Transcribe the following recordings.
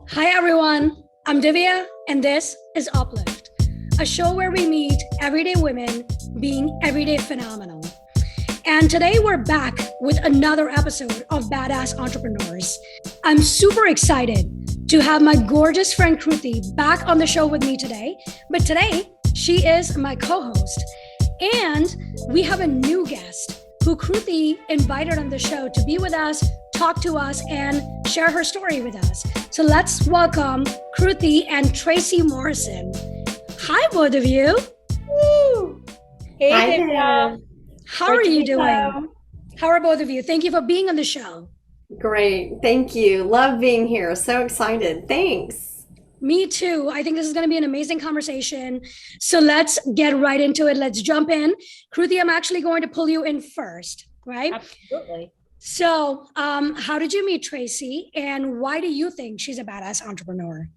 Hi everyone, I'm Divya and this is Uplift, a show where we meet everyday women being everyday phenomenal. And today we're back with another episode of Badass Entrepreneurs. I'm super excited to have my gorgeous friend Kruti back on the show with me today. But today she is my co-host and we have a new guest who Kruti invited on the show to be with us, talk to us, and share her story with us. So let's welcome Kruti and Tracy Morrison. Hi, both of you. Woo! Hey, Hi Divya. there. How are you doing? How are both of you? Thank you for being on the show. Great. Thank you. Love being here. So excited. Thanks. Me too. I think this is going to be an amazing conversation. So let's get right into it. Let's jump in. Kruti, I'm actually going to pull you in first, right? Absolutely. So how did you meet Tracy and why do you think she's a badass entrepreneur?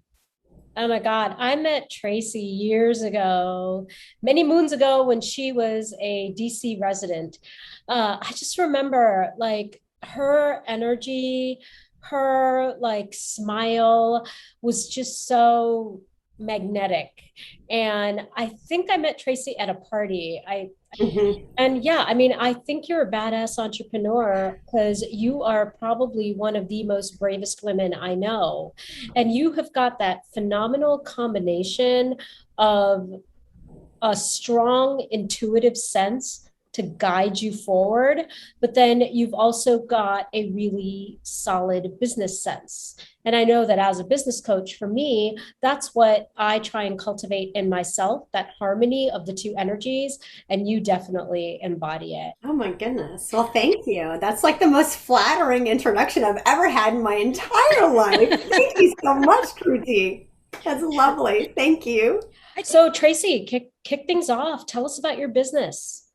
Oh my God. I met Tracy years ago, many moons ago when she was a DC resident. I just remember like her energy, her like smile was just so magnetic. And I think I met Tracy at a party. Mhm. And yeah, I mean, I think you're a badass entrepreneur because you are probably one of the most bravest women I know. And you have got that phenomenal combination of a strong intuitive sense to guide you forward, but then you've also got a really solid business sense. And I know that as a business coach, for me, that's what I try and cultivate in myself, that harmony of the two energies. And you definitely embody it. Oh my goodness. Well, thank you. That's like the most flattering introduction I've ever had in my entire life. Thank you so much, Kruti. That's lovely. Thank you. So, Tracy, kick things off. Tell us about your business.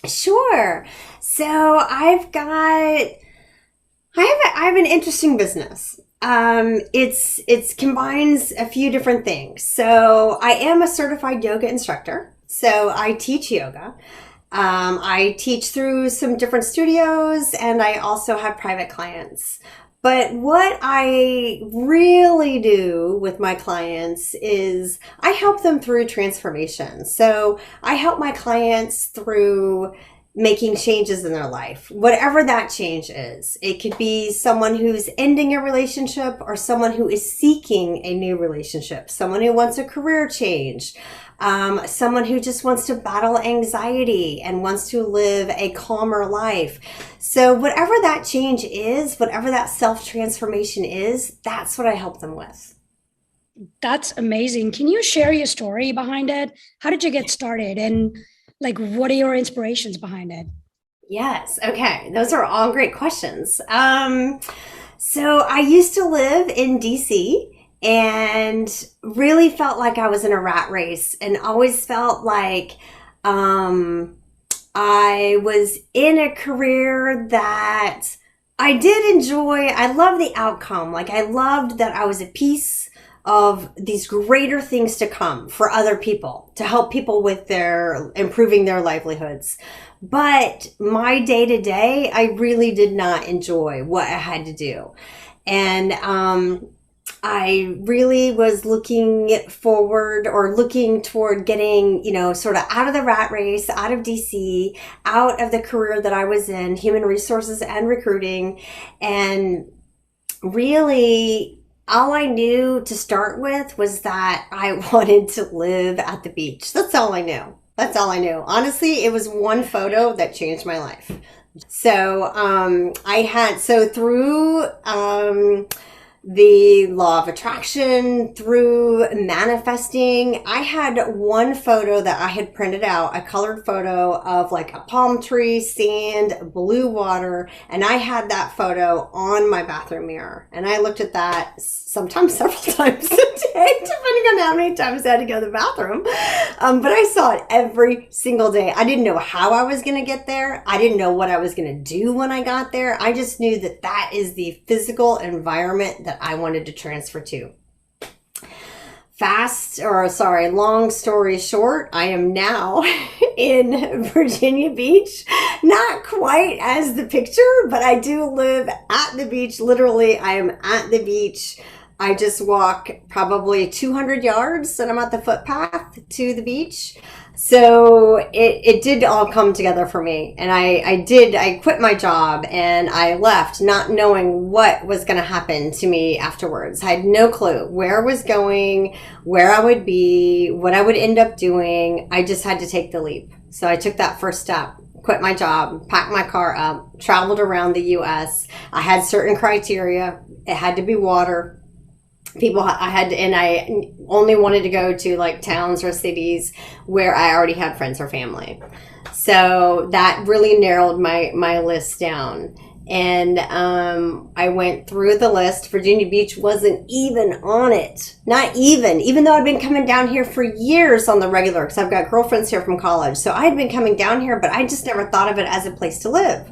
Sure. So I have an interesting business. It's combines a few different things. So I am a certified yoga instructor. So I teach yoga. I teach through some different studios and I also have private clients. But what I really do with my clients is I help them through transformation. So I help my clients through making changes in their life, whatever that change is. It could be someone who's ending a relationship or someone who is seeking a new relationship, someone who wants a career change, someone who just wants to battle anxiety and wants to live a calmer life. So whatever that change is, whatever that self-transformation is, that's what I help them with. That's amazing. Can you share your story behind it? How did you get started? And like, what are your inspirations behind it? Yes. Okay. Those are all great questions. So I used to live in DC and really felt like I was in a rat race and always felt like I was in a career that I did enjoy. I love the outcome. Like I loved that I was a piece of these greater things to come for other people to help people with their improving their livelihoods. But my day to day, I really did not enjoy what I had to do. And I really was looking forward or looking toward getting, sort of out of the rat race, out of DC, out of the career that I was in, human resources and recruiting. And really, all I knew to start with was that I wanted to live at the beach. That's all I knew. That's all I knew. Honestly, it was one photo that changed my life. So through the law of attraction, through manifesting, I had one photo that I had printed out, a colored photo of like a palm tree, sand, blue water, and I had that photo on my bathroom mirror. And I looked at that sometimes several times a day, depending on how many times I had to go to the bathroom. But I saw it every single day. I didn't know how I was going to get there. I didn't know what I was going to do when I got there. I just knew that that is the physical environment that I wanted to transfer to. Long story short, I am now in Virginia Beach. Not quite as the picture, but I do live at the beach. Literally, I am at the beach I just walk probably 200 yards and I'm at the footpath to the beach. So it did all come together for me. And I quit my job and I left not knowing what was going to happen to me afterwards. I had no clue where I was going, where I would be, what I would end up doing. I just had to take the leap. So I took that first step, quit my job, packed my car up, traveled around the US. I had certain criteria. It had to be water. And I only wanted to go to like towns or cities where I already had friends or family. So that really narrowed my list down. And I went through the list. Virginia Beach wasn't even on it. Not even though I'd been coming down here for years on the regular, because I've got girlfriends here from college. So I had been coming down here, but I just never thought of it as a place to live.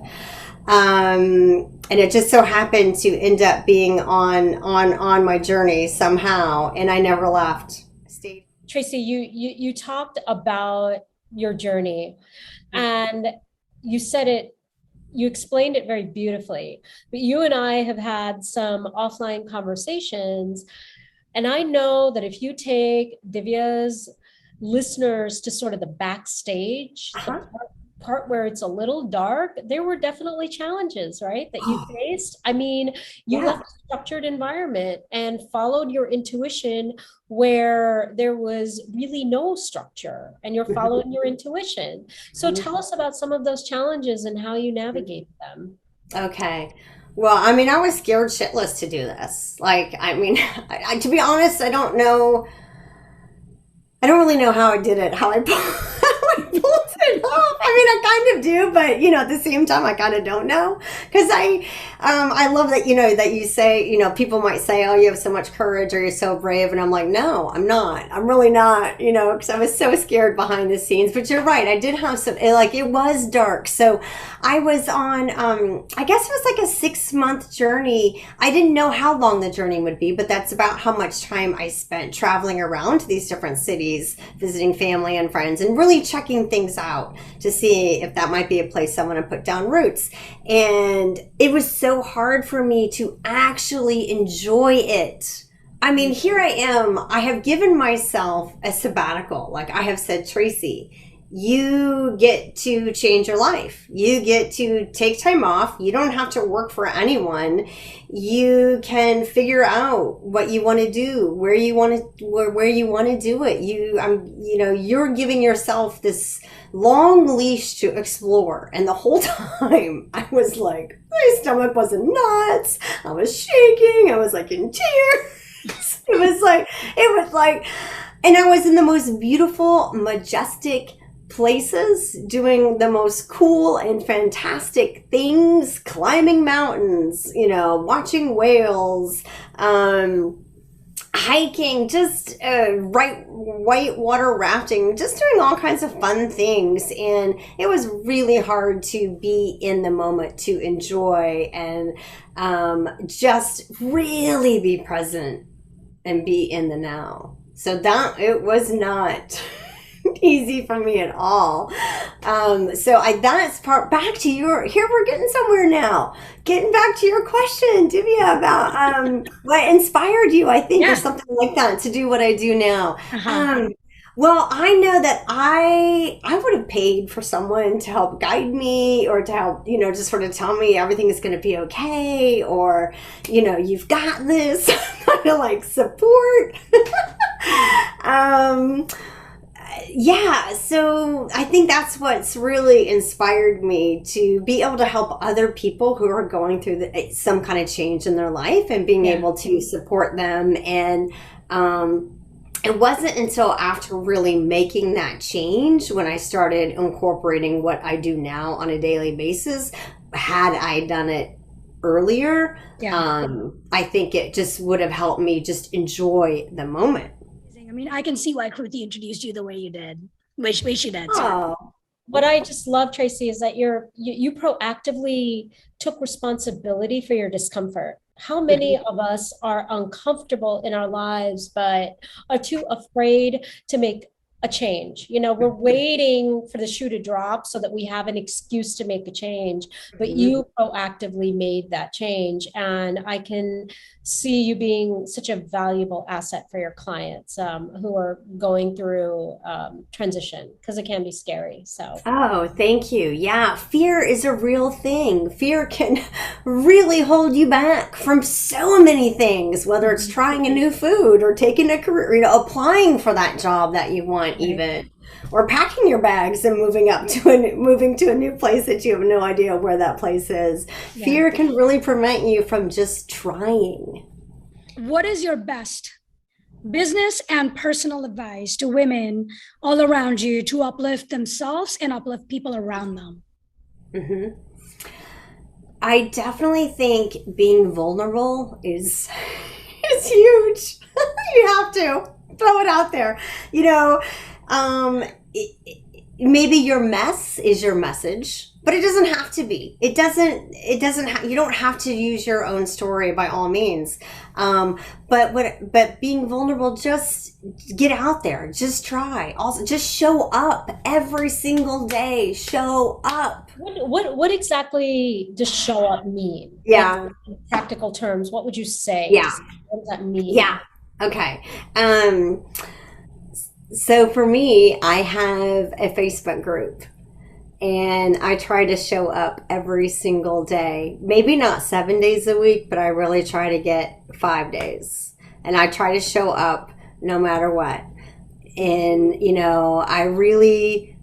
And it just so happened to end up being on my journey somehow, and I never left. Stayed. Tracy, you talked about your journey, and you said it, you explained it very beautifully, but you and I have had some offline conversations, and I know that if you take Divya's listeners to sort of the backstage, the part where it's a little dark, there were definitely challenges, right, that you faced. I mean, you left a structured environment and followed your intuition where there was really no structure, and you're following your intuition. So tell us about some of those challenges and how you navigate them. Okay. Well, I mean, I was scared shitless to do this. Like, I mean, to be honest, I don't really know how I did it, how I pulled it off. I mean, I kind of do, but at the same time, I kind of don't know, because I love that that you say people might say, oh, you have so much courage or you're so brave, and I'm like, no, I'm not. I'm really not. Because I was so scared behind the scenes. But you're right, I did have some. It was dark. So I was on. I guess it was like a 6-month journey. I didn't know how long the journey would be, but that's about how much time I spent traveling around to these different cities, visiting family and friends, and really checking things out to see if that might be a place I want to put down roots. And it was so hard for me to actually enjoy it. I mean, here I am. I have given myself a sabbatical. Like I have said, Tracy, you get to change your life. You get to take time off. You don't have to work for anyone. You can figure out what you want to do, where you want to do it. You're giving yourself this long leash to explore. And the whole time I was like, my stomach was in knots. I was shaking. I was like in tears. It was like, and I was in the most beautiful, majestic places, doing the most cool and fantastic things, climbing mountains, watching whales, hiking, just white water rafting, just doing all kinds of fun things. And it was really hard to be in the moment, to enjoy and just really be present and be in the now. So that it was not easy for me at all. That's part back to here we're getting somewhere now. Getting back to your question, Divya, about what inspired you, I think, or something like that, to do what I do now. Well, I know that I would have paid for someone to help guide me, or to help, just sort of tell me everything is going to be okay, or, you've got this, kind of like support. So I think that's what's really inspired me, to be able to help other people who are going through some kind of change in their life, and being able to support them. And it wasn't until after really making that change, when I started incorporating what I do now on a daily basis. Had I done it earlier, I think it just would have helped me just enjoy the moment. I mean, I can see why Kruti introduced you the way you did. Way she did. What I just love, Tracy, is that you proactively took responsibility for your discomfort. How many of us are uncomfortable in our lives, but are too afraid to make a change? We're waiting for the shoe to drop so that we have an excuse to make a change, but you proactively made that change. And I can see you being such a valuable asset for your clients who are going through transition, because it can be scary. So, Oh, thank you. Yeah, fear is a real thing. Fear can really hold you back from so many things, whether it's trying a new food or taking a career, applying for that job that you want, even, or packing your bags and moving to a new place that you have no idea where that place is. Yeah. Fear can really prevent you from just trying. What is your best business and personal advice to women all around you to uplift themselves and uplift people around them? Mm-hmm. I definitely think being vulnerable is huge. You have to throw it out there. Maybe your mess is your message, but it doesn't have to be. You don't have to use your own story by all means. But being vulnerable, just get out there, just try. Also, just show up every single day. Show up. What exactly does show up mean? Yeah. Like, in practical terms, what would you say? Yeah. What does that mean? Yeah. Okay. So for me, I have a Facebook group, and I try to show up every single day. Maybe not 7 days a week, but I really try to get 5 days. And I try to show up no matter what. And,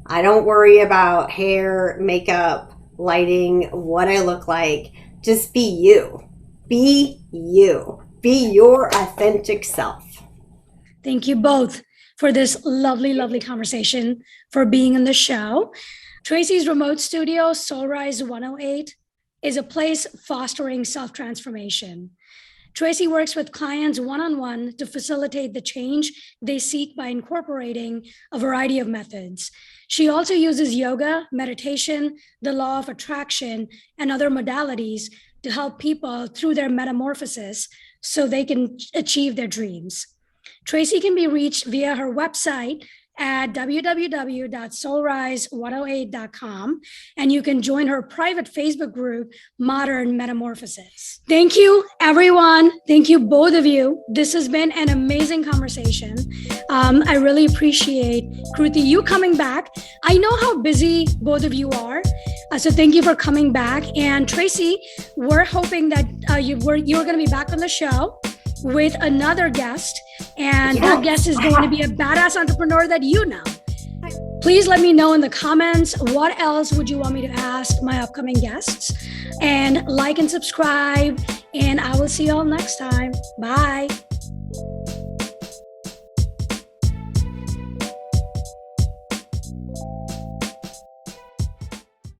I don't worry about hair, makeup, lighting, what I look like. Just be you. Be you. Be your authentic self. Thank you both for this lovely, lovely conversation, for being on the show. Tracy's remote studio, Soulrise 108, is a place fostering self-transformation. Tracy works with clients one-on-one to facilitate the change they seek by incorporating a variety of methods. She also uses yoga, meditation, the law of attraction, and other modalities to help people through their metamorphosis so they can achieve their dreams. Tracy can be reached via her website at www.soulrise108.com, and you can join her private Facebook group, Modern Metamorphosis. Thank you, everyone. Thank you, both of you. This has been an amazing conversation. I really appreciate, Kruti, you coming back. I know how busy both of you are, so thank you for coming back. And Tracy, we're hoping that you're going to be back on the show with another guest, and that guest is going to be a badass entrepreneur that you know. Please let me know in the comments, what else would you want me to ask my upcoming guests? And like and subscribe, and I will see you all next time. Bye.